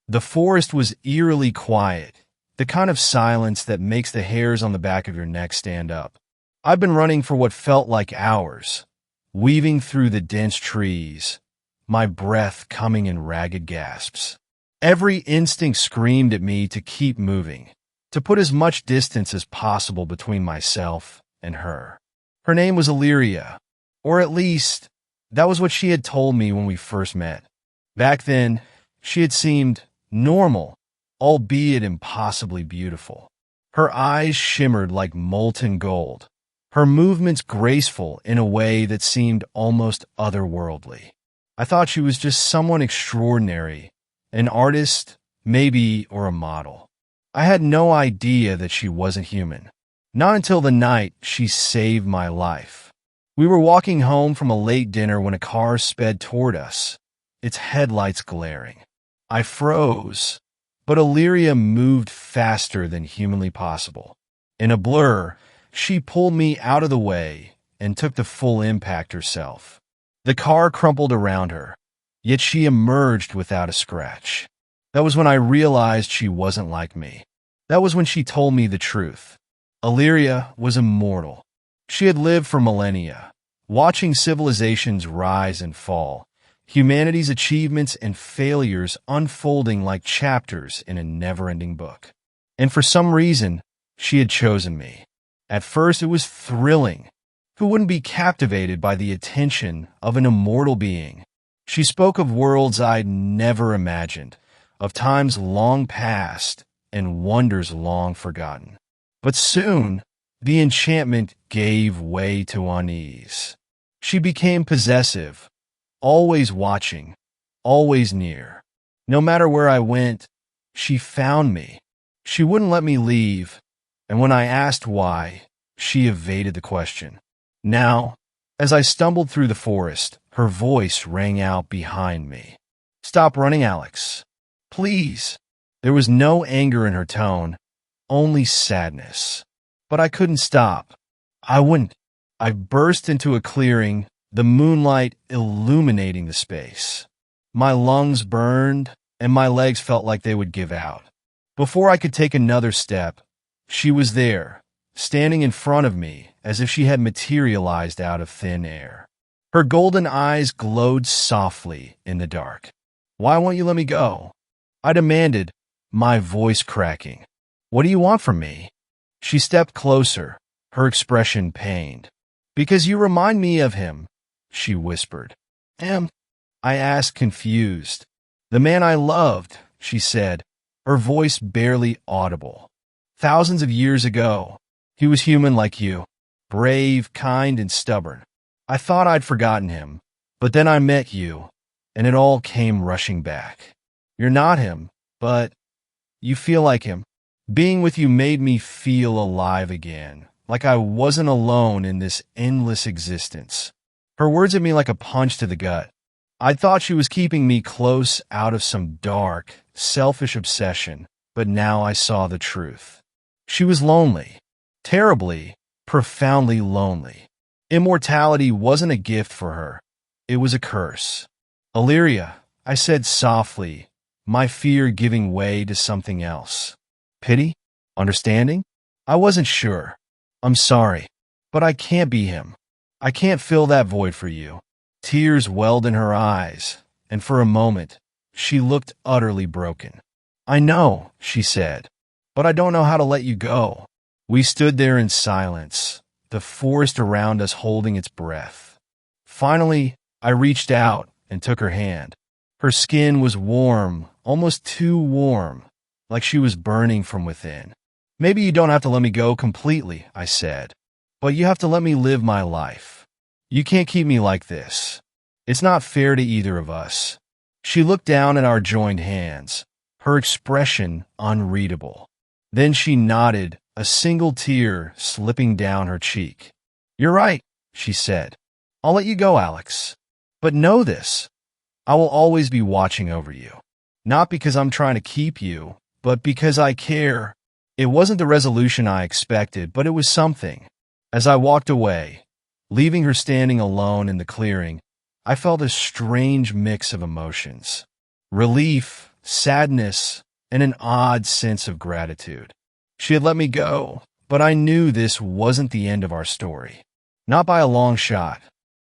The forest was eerily quiet, the kind of silence that makes the hairs on the back of your neck stand up. I'd been running for what felt like hours, weaving through the dense trees, my breath coming in ragged gasps. Every instinct screamed at me to keep moving, to put as much distance as possible between myself and her. Her name was Alyria, or at least, that was what she had told me when we first met. Back then, she had seemed normal, albeit impossibly beautiful. Her eyes shimmered like molten gold, her movements graceful in a way that seemed almost otherworldly. I thought she was just someone extraordinary, an artist, maybe, or a model. I had no idea that she wasn't human. Not until the night she saved my life. We were walking home from a late dinner when a car sped toward us, its headlights glaring. I froze, but Alyria moved faster than humanly possible. In a blur, she pulled me out of the way and took the full impact herself. The car crumpled around her, yet she emerged without a scratch. That was when I realized she wasn't like me. That was when she told me the truth. Alyria was immortal. She had lived for millennia, watching civilizations rise and fall, humanity's achievements and failures unfolding like chapters in a never-ending book. And for some reason, she had chosen me. At first, it was thrilling. Who wouldn't be captivated by the attention of an immortal being? She spoke of worlds I'd never imagined, of times long past and wonders long forgotten. But soon, the enchantment gave way to unease. She became possessive, always watching, always near. No matter where I went, she found me. She wouldn't let me leave, and when I asked why, she evaded the question. Now, as I stumbled through the forest, her voice rang out behind me. "Stop running, Alex. Please." There was no anger in her tone, only sadness. But I couldn't stop. I wouldn't. I burst into a clearing, the moonlight illuminating the space. My lungs burned, and my legs felt like they would give out. Before I could take another step, she was there, standing in front of me as if she had materialized out of thin air. Her golden eyes glowed softly in the dark. "Why won't you let me go?" I demanded, my voice cracking. "What do you want from me?" She stepped closer, her expression pained. "Because you remind me of him," she whispered. I asked, confused. "The man I loved," she said, her voice barely audible. "Thousands of years ago, he was human like you, brave, kind, and stubborn. I thought I'd forgotten him, but then I met you, and it all came rushing back. You're not him, but you feel like him. Being with you made me feel alive again, like I wasn't alone in this endless existence." Her words hit me like a punch to the gut. I thought she was keeping me close out of some dark, selfish obsession, but now I saw the truth. She was lonely. Terribly, profoundly lonely. Immortality wasn't a gift for her. It was a curse. "Alyria," I said softly, my fear giving way to something else. Pity? Understanding? I wasn't sure. "I'm sorry, but I can't be him. I can't fill that void for you." Tears welled in her eyes, and for a moment, she looked utterly broken. "I know," she said, "but I don't know how to let you go." We stood there in silence, the forest around us holding its breath. Finally, I reached out and took her hand. Her skin was warm, almost too warm, like she was burning from within. "Maybe you don't have to let me go completely," I said, "but you have to let me live my life. You can't keep me like this. It's not fair to either of us." She looked down at our joined hands, her expression unreadable. Then she nodded, a single tear slipping down her cheek. "You're right," she said. "I'll let you go, Alex. But know this, I will always be watching over you. Not because I'm trying to keep you, but because I care." It wasn't the resolution I expected, but it was something. As I walked away, leaving her standing alone in the clearing, I felt a strange mix of emotions. Relief, sadness, and an odd sense of gratitude. She had let me go, but I knew this wasn't the end of our story. Not by a long shot.